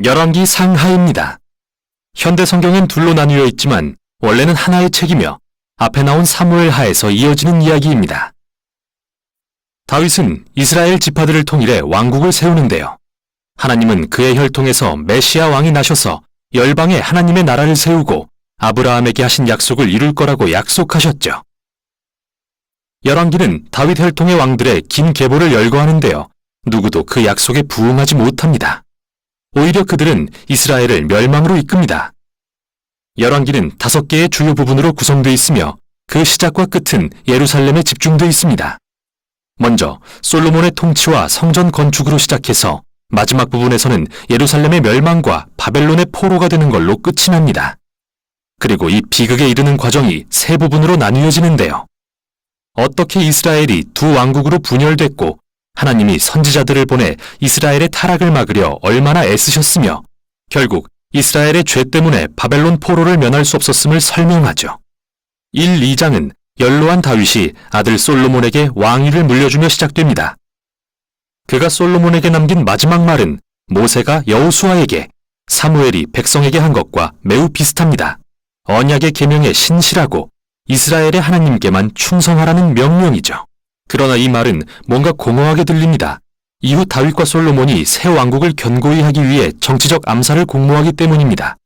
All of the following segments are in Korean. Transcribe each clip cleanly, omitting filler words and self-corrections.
열왕기 상하입니다. 현대 성경엔 둘로 나뉘어 있지만 원래는 하나의 책이며 앞에 나온 사무엘 하에서 이어지는 이야기입니다. 다윗은 이스라엘 지파들을 통일해 왕국을 세우는데요. 하나님은 그의 혈통에서 메시아 왕이 나셔서 열방에 하나님의 나라를 세우고 아브라함에게 하신 약속을 이룰 거라고 약속하셨죠. 열왕기는 다윗 혈통의 왕들의 긴 계보를 열거하는데요. 누구도 그 약속에 부응하지 못합니다. 오히려 그들은 이스라엘을 멸망으로 이끕니다. 열왕기는 5개의 주요 부분으로 구성되어 있으며 그 시작과 끝은 예루살렘에 집중되어 있습니다. 먼저 솔로몬의 통치와 성전 건축으로 시작해서 마지막 부분에서는 예루살렘의 멸망과 바벨론의 포로가 되는 걸로 끝이 납니다. 그리고 이 비극에 이르는 과정이 3부분으로 나뉘어지는데요. 어떻게 이스라엘이 두 왕국으로 분열됐고 하나님이 선지자들을 보내 이스라엘의 타락을 막으려 얼마나 애쓰셨으며 결국 이스라엘의 죄 때문에 바벨론 포로를 면할 수 없었음을 설명하죠. 1, 2장은 연로한 다윗이 아들 솔로몬에게 왕위를 물려주며 시작됩니다. 그가 솔로몬에게 남긴 마지막 말은 모세가 여호수아에게, 사무엘이 백성에게 한 것과 매우 비슷합니다. 언약의 계명에 신실하고 이스라엘의 하나님께만 충성하라는 명령이죠. 그러나 이 말은 뭔가 공허하게 들립니다. 이후 다윗과 솔로몬이 새 왕국을 견고히 하기 위해 정치적 암살을 공모하기 때문입니다.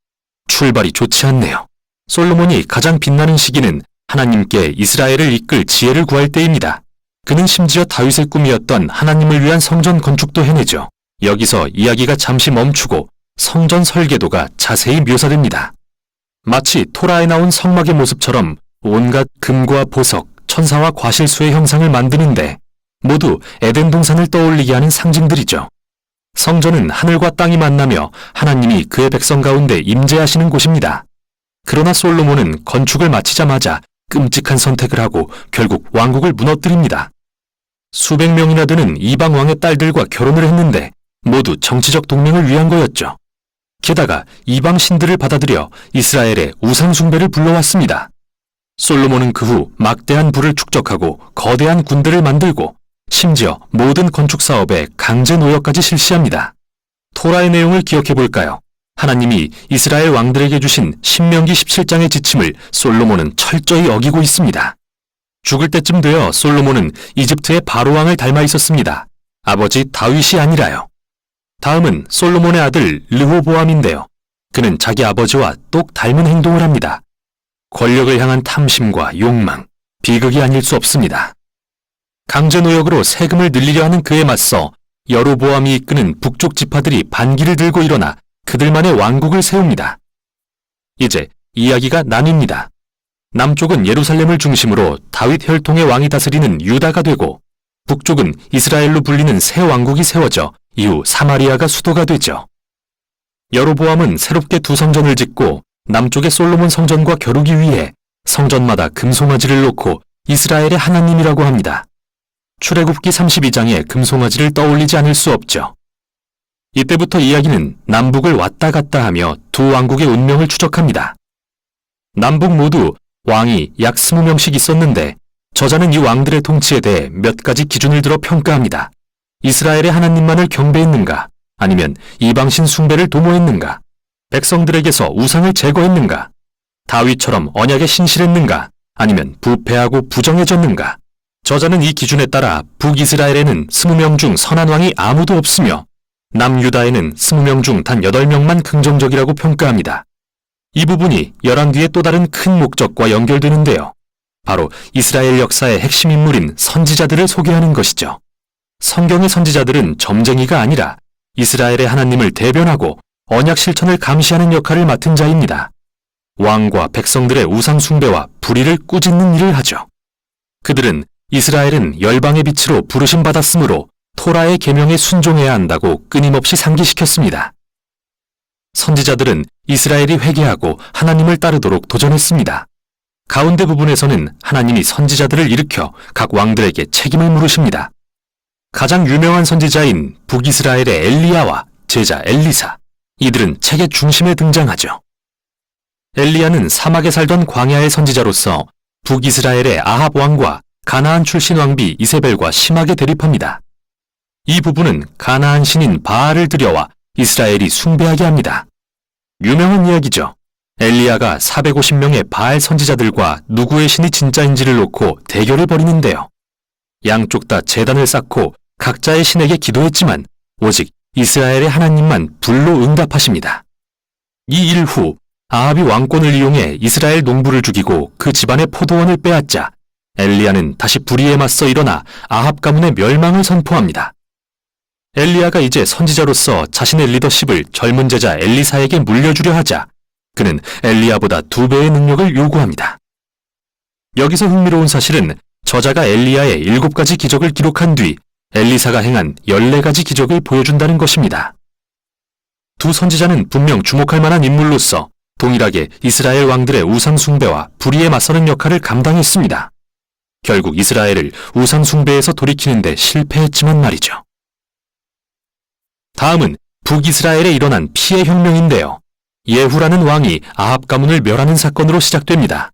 출발이 좋지 않네요. 솔로몬이 가장 빛나는 시기는 하나님께 이스라엘을 이끌 지혜를 구할 때입니다. 그는 심지어 다윗의 꿈이었던 하나님을 위한 성전 건축도 해내죠. 여기서 이야기가 잠시 멈추고 성전 설계도가 자세히 묘사됩니다. 마치 토라에 나온 성막의 모습처럼 온갖 금과 보석, 천사와 과실수의 형상을 만드는데 모두 에덴 동산을 떠올리게 하는 상징들이죠. 성전은 하늘과 땅이 만나며 하나님이 그의 백성 가운데 임재하시는 곳입니다. 그러나 솔로몬은 건축을 마치자마자 끔찍한 선택을 하고 결국 왕국을 무너뜨립니다. 수백 명이나 되는 이방 왕의 딸들과 결혼을 했는데 모두 정치적 동맹을 위한 거였죠. 게다가 이방 신들을 받아들여 이스라엘의 우상 숭배를 불러왔습니다. 솔로몬은 그 후 막대한 부를 축적하고 거대한 군대를 만들고 심지어 모든 건축 사업에 강제 노역까지 실시합니다. 토라의 내용을 기억해 볼까요? 하나님이 이스라엘 왕들에게 주신 신명기 17장의 지침을 솔로몬은 철저히 어기고 있습니다. 죽을 때쯤 되어 솔로몬은 이집트의 바로 왕을 닮아 있었습니다. 아버지 다윗이 아니라요. 다음은 솔로몬의 아들 르호보암인데요. 그는 자기 아버지와 똑 닮은 행동을 합니다. 권력을 향한 탐심과 욕망, 비극이 아닐 수 없습니다. 강제 노역으로 세금을 늘리려 하는 그에 맞서 여로보암이 이끄는 북쪽 지파들이 반기를 들고 일어나 그들만의 왕국을 세웁니다. 이제 이야기가 나뉩니다. 남쪽은 예루살렘을 중심으로 다윗 혈통의 왕이 다스리는 유다가 되고 북쪽은 이스라엘로 불리는 새 왕국이 세워져 이후 사마리아가 수도가 되죠. 여로보암은 새롭게 두 성전을 짓고 남쪽의 솔로몬 성전과 겨루기 위해 성전마다 금송아지를 놓고 이스라엘의 하나님이라고 합니다. 출애굽기 32장에 금송아지를 떠올리지 않을 수 없죠. 이때부터 이야기는 남북을 왔다 갔다 하며 두 왕국의 운명을 추적합니다. 남북 모두 왕이 약 20명씩 있었는데 저자는 이 왕들의 통치에 대해 몇 가지 기준을 들어 평가합니다. 이스라엘의 하나님만을 경배했는가? 아니면 이방신 숭배를 도모했는가? 백성들에게서 우상을 제거했는가? 다윗처럼 언약에 신실했는가? 아니면 부패하고 부정해졌는가? 저자는 이 기준에 따라 북이스라엘에는 20명 중 선한 왕이 아무도 없으며 남유다에는 20명 중 단 8명만 긍정적이라고 평가합니다. 이 부분이 열왕기의 또 다른 큰 목적과 연결되는데요. 바로 이스라엘 역사의 핵심 인물인 선지자들을 소개하는 것이죠. 성경의 선지자들은 점쟁이가 아니라 이스라엘의 하나님을 대변하고 언약 실천을 감시하는 역할을 맡은 자입니다. 왕과 백성들의 우상 숭배와 불의를 꾸짖는 일을 하죠. 그들은 이스라엘은 열방의 빛으로 부르심 받았으므로 토라의 계명에 순종해야 한다고 끊임없이 상기시켰습니다. 선지자들은 이스라엘이 회개하고 하나님을 따르도록 도전했습니다. 가운데 부분에서는 하나님이 선지자들을 일으켜 각 왕들에게 책임을 물으십니다. 가장 유명한 선지자인 북이스라엘의 엘리야와 제자 엘리사, 이들은 책의 중심에 등장하죠. 엘리야는 사막에 살던 광야의 선지자로서 북이스라엘의 아합 왕과 가나안 출신 왕비 이세벨과 심하게 대립합니다. 이 부부는 가나안 신인 바알을 들여와 이스라엘이 숭배하게 합니다. 유명한 이야기죠. 엘리야가 450명의 바알 선지자들과 누구의 신이 진짜인지를 놓고 대결을 벌이는데요. 양쪽 다 제단을 쌓고 각자의 신에게 기도했지만 오직 이스라엘의 하나님만 불로 응답하십니다. 이 일 후 아합이 왕권을 이용해 이스라엘 농부를 죽이고 그 집안의 포도원을 빼앗자 엘리야는 다시 불의에 맞서 일어나 아합 가문의 멸망을 선포합니다. 엘리야가 이제 선지자로서 자신의 리더십을 젊은 제자 엘리사에게 물려주려 하자 그는 엘리야보다 2배의 능력을 요구합니다. 여기서 흥미로운 사실은 저자가 엘리야의 7가지 기적을 기록한 뒤 엘리사가 행한 14가지 기적을 보여준다는 것입니다. 두 선지자는 분명 주목할 만한 인물로서 동일하게 이스라엘 왕들의 우상 숭배와 불의에 맞서는 역할을 감당했습니다. 결국 이스라엘을 우상 숭배에서 돌이키는 데 실패했지만 말이죠. 다음은 북이스라엘에 일어난 피해 혁명인데요. 예후라는 왕이 아합 가문을 멸하는 사건으로 시작됩니다.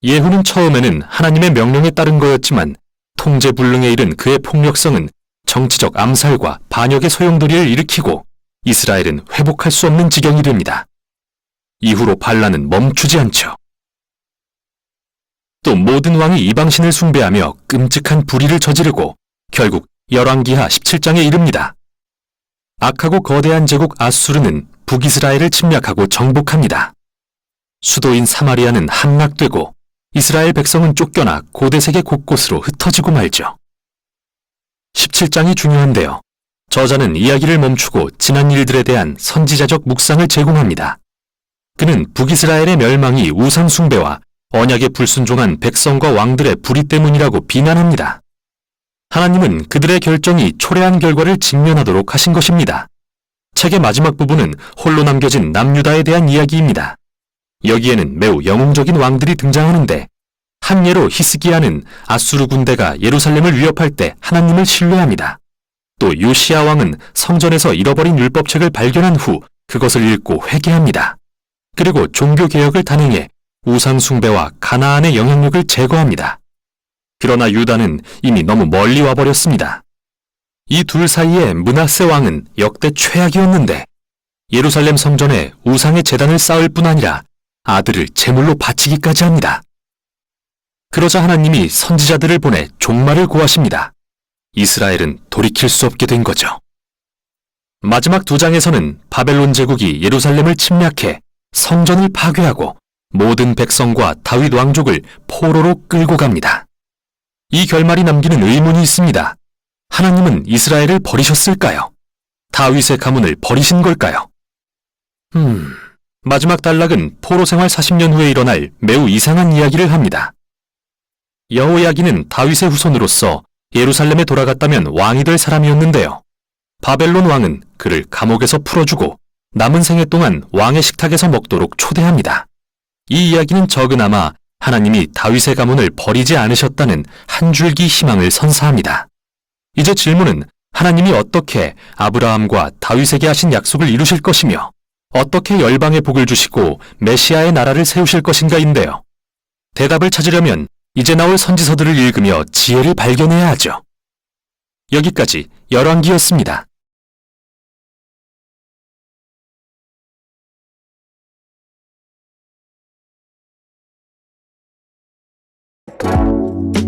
예후는 처음에는 하나님의 명령에 따른 거였지만 통제불능에 이른 그의 폭력성은 정치적 암살과 반역의 소용돌이를 일으키고 이스라엘은 회복할 수 없는 지경이 됩니다. 이후로 반란은 멈추지 않죠. 또 모든 왕이 이방신을 숭배하며 끔찍한 불의를 저지르고 결국 열왕기하 17장에 이릅니다. 악하고 거대한 제국 아수르는 북이스라엘을 침략하고 정복합니다. 수도인 사마리아는 함락되고 이스라엘 백성은 쫓겨나 고대 세계 곳곳으로 흩어지고 말죠. 17장이 중요한데요. 저자는 이야기를 멈추고 지난 일들에 대한 선지자적 묵상을 제공합니다. 그는 북이스라엘의 멸망이 우상 숭배와 언약에 불순종한 백성과 왕들의 불의 때문이라고 비난합니다. 하나님은 그들의 결정이 초래한 결과를 직면하도록 하신 것입니다. 책의 마지막 부분은 홀로 남겨진 남유다에 대한 이야기입니다. 여기에는 매우 영웅적인 왕들이 등장하는데 한 예로 히스기야는 아수르 군대가 예루살렘을 위협할 때 하나님을 신뢰합니다. 또 요시야 왕은 성전에서 잃어버린 율법책을 발견한 후 그것을 읽고 회개합니다. 그리고 종교개혁을 단행해 우상 숭배와 가나안의 영향력을 제거합니다. 그러나 유다는 이미 너무 멀리 와버렸습니다. 이 둘 사이에 므낫세 왕은 역대 최악이었는데 예루살렘 성전에 우상의 제단을 쌓을 뿐 아니라 아들을 제물로 바치기까지 합니다. 그러자 하나님이 선지자들을 보내 종말을 고하십니다. 이스라엘은 돌이킬 수 없게 된 거죠. 마지막 2장에서는 바벨론 제국이 예루살렘을 침략해 성전을 파괴하고 모든 백성과 다윗 왕족을 포로로 끌고 갑니다. 이 결말이 남기는 의문이 있습니다. 하나님은 이스라엘을 버리셨을까요? 다윗의 가문을 버리신 걸까요? 마지막 단락은 포로 생활 40년 후에 일어날 매우 이상한 이야기를 합니다. 여호야긴은 다윗의 후손으로서 예루살렘에 돌아갔다면 왕이 될 사람이었는데요. 바벨론 왕은 그를 감옥에서 풀어주고 남은 생애 동안 왕의 식탁에서 먹도록 초대합니다. 이 이야기는 적으나마 하나님이 다윗의 가문을 버리지 않으셨다는 한 줄기 희망을 선사합니다. 이제 질문은 하나님이 어떻게 아브라함과 다윗에게 하신 약속을 이루실 것이며 어떻게 열방에 복을 주시고 메시아의 나라를 세우실 것인가인데요. 대답을 찾으려면 이제 나올 선지서들을 읽으며 지혜를 발견해야 하죠. 여기까지 열왕기였습니다.